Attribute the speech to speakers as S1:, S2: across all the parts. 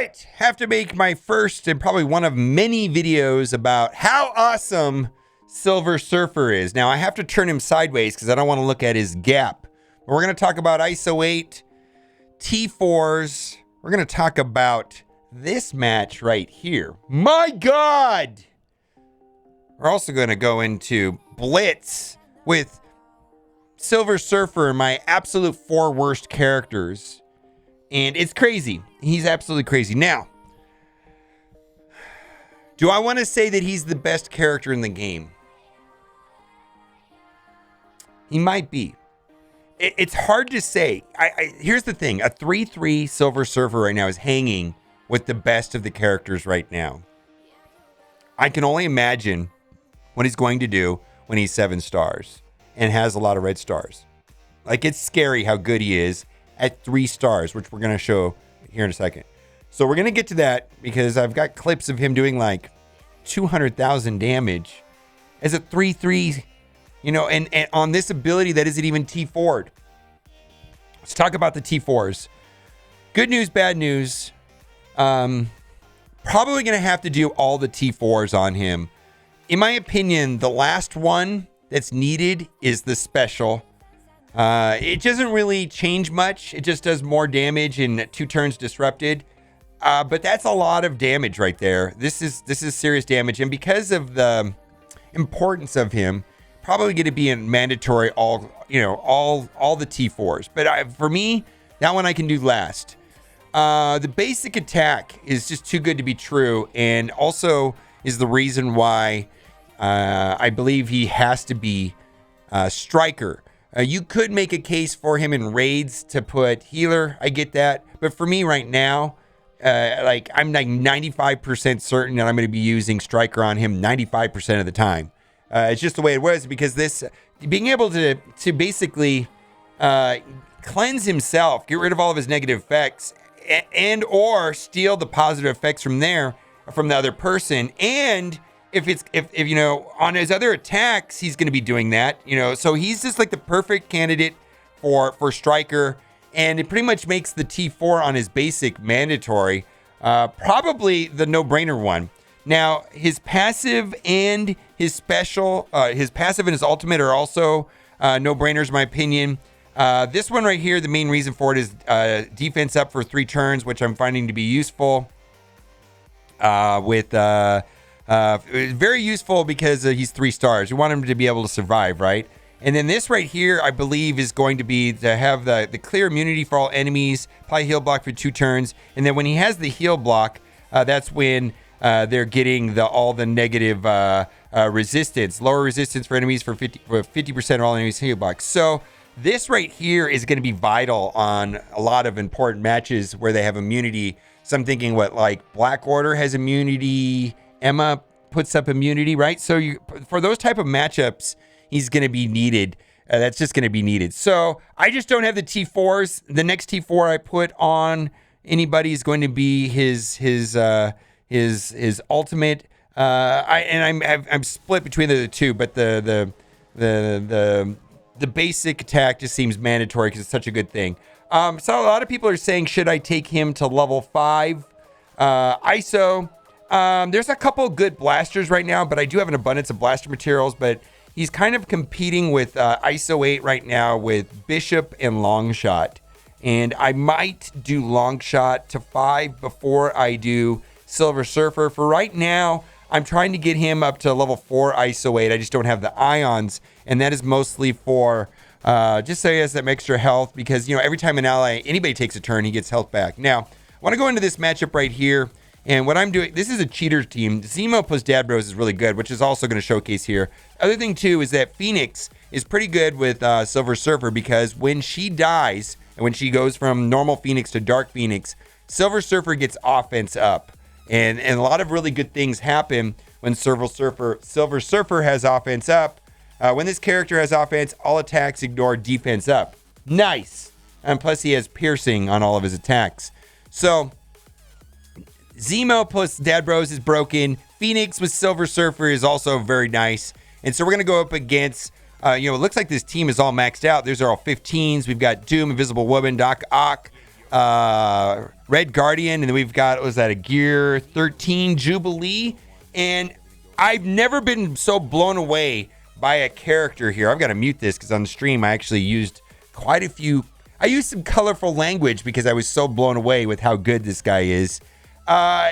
S1: it! Have to make my first and probably one of many videos about how awesome Silver Surfer is. Now, I have to turn him sideways because I don't want to look at his gap. But we're going to talk about ISO 8, T4s. We're going to talk about this match right here. My God! We're also going to go into Blitz with Silver Surfer, my absolute 4 worst characters. And it's crazy. He's absolutely crazy. Now, do I want to say that he's the best character in the game? He might be. It's hard to say. Here's the thing. A 3-3 Silver Surfer right now is hanging with the best of the characters right now. I can only imagine what he's going to do when he's 7 stars and has a lot of red stars. Like, it's scary how good he is at 3 stars, which we're going to show here in a second. So we're going to get to that because I've got clips of him doing like 200,000 damage as a 3-3, you know, and on this ability that isn't even T4'd. Let's talk about the T4s. Good news, bad news. Probably going to have to do all the T4s on him. In my opinion, the last one that's needed is the special. It doesn't really change much. It just does more damage in 2 turns disrupted. But that's a lot of damage right there. This is serious damage. And because of the importance of him, probably going to be in mandatory all the T4s. But for me, that one I can do last. The basic attack is just too good to be true. And also is the reason why I believe he has to be Striker. You could make a case for him in raids to put healer. I get that. But for me right now, I'm like 95% certain that I'm going to be using Striker on him 95% of the time. It's just the way it was because this being able to basically cleanse himself, get rid of all of his negative effects and or steal the positive effects from the other person. And if you know, on his other attacks, he's going to be doing that, you know, so he's just like the perfect candidate for Striker, and it pretty much makes the T4 on his basic mandatory, probably the no-brainer one. Now, his passive and his special, his passive and his ultimate are also no-brainers, in my opinion. This one right here, the main reason for it is defense up for 3 turns, which I'm finding to be useful. Very useful because he's 3 stars. We want him to be able to survive, right? And then this right here, I believe, is going to be to have the clear immunity for all enemies, apply heal block for 2 turns. And then when he has the heal block, that's when they're getting all the negative resistance, lower resistance for enemies for 50% of all enemies heal blocks. So this right here is going to be vital on a lot of important matches where they have immunity. So I'm thinking like Black Order has immunity, Emma puts up immunity, right? So for those type of matchups, he's going to be needed. That's just going to be needed. So I just don't have the T4s. The next T4 I put on anybody is going to be his ultimate. I'm split between the 2, but the basic attack just seems mandatory because it's such a good thing. So a lot of people are saying, should I take him to level 5 ISO? There's a couple good blasters right now, but I do have an abundance of blaster materials, but he's kind of competing with ISO 8 right now with Bishop and Longshot. And I might do Longshot to 5 before I do Silver Surfer. For right now, I'm trying to get him up to level 4 ISO 8. I just don't have the ions, and that is mostly for just so he has that extra health because, you know, every time anybody takes a turn, he gets health back. Now, I want to go into this matchup right here. And what I'm doing, this is a cheater team. Zemo plus Dad Bros is really good, which is also going to showcase here. Other thing, too, is that Phoenix is pretty good with Silver Surfer because when she dies and when she goes from normal Phoenix to Dark Phoenix, Silver Surfer gets offense up. And a lot of really good things happen when Silver Surfer has offense up. When this character has offense, all attacks ignore defense up. Nice. And plus he has piercing on all of his attacks. So Zemo plus Dad Bros is broken. Phoenix with Silver Surfer is also very nice. And so we're going to go up against, it looks like this team is all maxed out. These are all 15s. We've got Doom, Invisible Woman, Doc Ock, Red Guardian, and then we've got, was that a Gear 13 Jubilee? And I've never been so blown away by a character here. I've got to mute this because on the stream I actually used quite a few. I used some colorful language because I was so blown away with how good this guy is.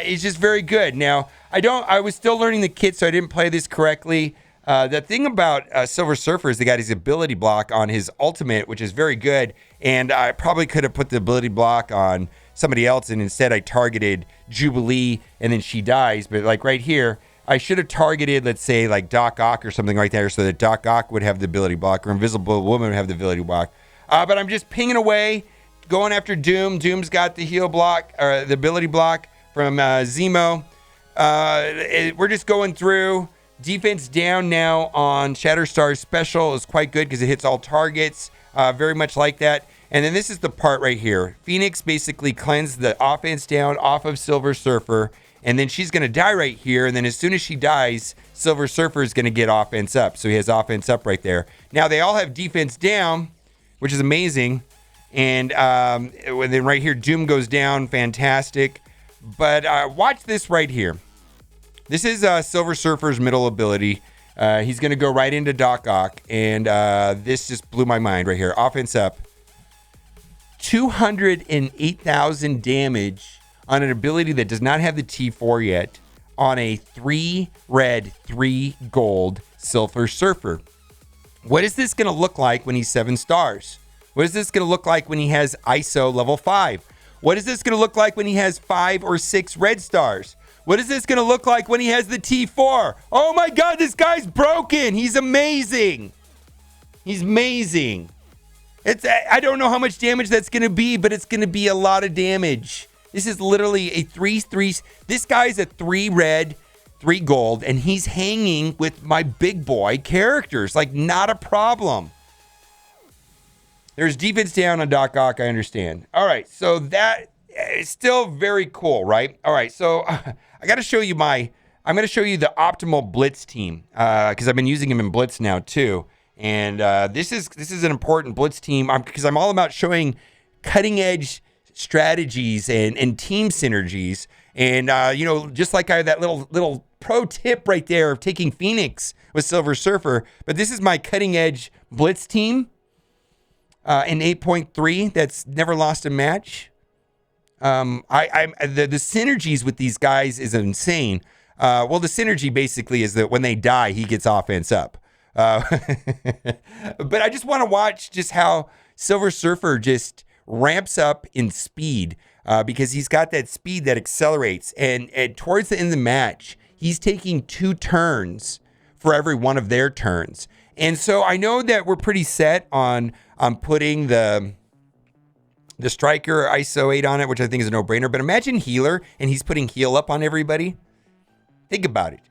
S1: He's just very good. Now, I was still learning the kit, so I didn't play this correctly. The thing about Silver Surfer is they got his ability block on his ultimate, which is very good. And I probably could have put the ability block on somebody else, and instead I targeted Jubilee, and then she dies. But like right here, I should have targeted, let's say, like Doc Ock or something right there, so that Doc Ock would have the ability block, or Invisible Woman would have the ability block. But I'm just pinging away, going after Doom. Doom's got the heal block, or the ability block from Zemo. We're just going through. Defense down now on Shatterstar's special is quite good because it hits all targets, very much like that. And then this is the part right here. Phoenix basically cleansed the offense down off of Silver Surfer, and then she's going to die right here. And then as soon as she dies, Silver Surfer is going to get offense up. So he has offense up right there. Now they all have defense down, which is amazing. And then right here, Doom goes down, fantastic. But watch this right here. This is Silver Surfer's middle ability. He's going to go right into Doc Ock, and this just blew my mind right here. Offense up. 208,000 damage on an ability that does not have the T4 yet on a 3 red, 3 gold Silver Surfer. What is this going to look like when he's 7 stars? What is this going to look like when he has ISO level 5? What is this going to look like when he has 5 or 6 red stars? What is this going to look like when he has the T4? Oh my God, this guy's broken. He's amazing. He's amazing. I don't know how much damage that's going to be, but it's going to be a lot of damage. This is literally a 3-3. This guy's a 3 red, 3 gold, and he's hanging with my big boy characters. Like, not a problem. There's defense down on Doc Ock, I understand. All right, so that is still very cool, right? All right, so I got to show you I'm going to show you the optimal Blitz team because I've been using him in Blitz now too. And this is an important Blitz team because I'm all about showing cutting edge strategies and team synergies. And, just like I have that little pro tip right there of taking Phoenix with Silver Surfer. But this is my cutting edge Blitz team in 8.3 that's never lost a match. The synergies with these guys is insane. The synergy basically is that when they die, he gets offense up. But I just want to watch just how Silver Surfer just ramps up in speed because he's got that speed that accelerates. And towards the end of the match, he's taking 2 turns for every one of their turns. And so I know that we're pretty set on putting the Striker ISO 8 on it, which I think is a no-brainer. But imagine Healer, and he's putting heal up on everybody. Think about it.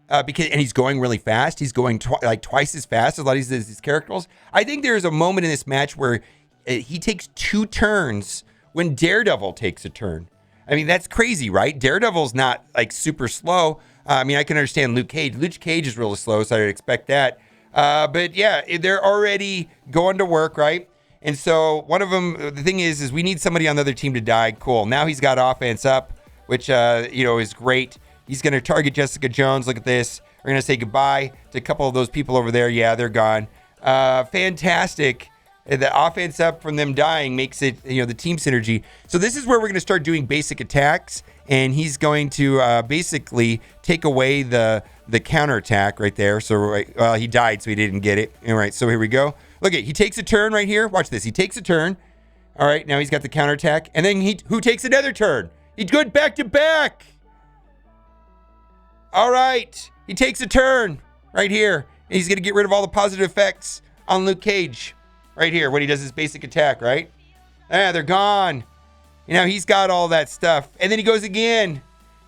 S1: And he's going really fast. He's going twice as fast as a lot of these characters. I think there's a moment in this match where he takes 2 turns when Daredevil takes a turn. I mean, that's crazy, right? Daredevil's not like super slow. I mean, I can understand Luke Cage. Luke Cage is really slow, so I'd expect that. But yeah, they're already going to work, right? And so one of them, the thing is we need somebody on the other team to die. Cool. Now he's got offense up, which, is great. He's going to target Jessica Jones. Look at this. We're going to say goodbye to a couple of those people over there. Yeah, they're gone. Fantastic. The offense up from them dying makes it, the team synergy. So this is where we're going to start doing basic attacks. And he's going to basically take away the counterattack right there. So he died, so he didn't get it. All right, so here we go. Look at, he takes a turn right here. Watch this. He takes a turn. All right, now he's got the counterattack. And then who takes another turn? He's good back to back. All right, he takes a turn right here. And he's going to get rid of all the positive effects on Luke Cage right here when he does his basic attack, right? They're gone. He's got all that stuff. And then he goes again. And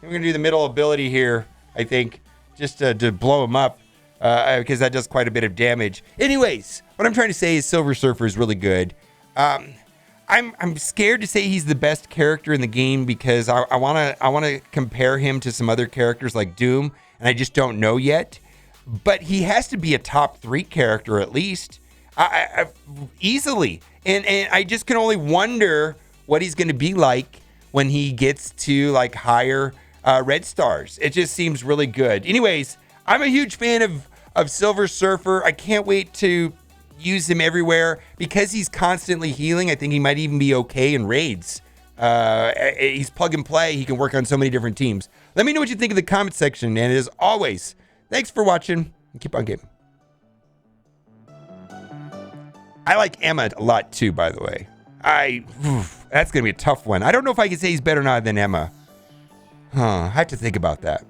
S1: we're going to do the middle ability here, I think, just to blow him up because that does quite a bit of damage. Anyways, what I'm trying to say is Silver Surfer is really good. I'm scared to say he's the best character in the game because I want to compare him to some other characters like Doom, and I just don't know yet. But he has to be a top 3 character at least, easily. And I just can only wonder what he's going to be like when he gets to like higher red stars. It just seems really good. Anyways, I'm a huge fan of Silver Surfer. I can't wait to use him everywhere because he's constantly healing. I think he might even be okay in raids. He's plug and play. He can work on so many different teams. Let me know what you think in the comment section. And as always, thanks for watching and keep on gaming. I like Emma a lot too, by the way. That's going to be a tough one. I don't know if I can say he's better or not than Emma. I have to think about that.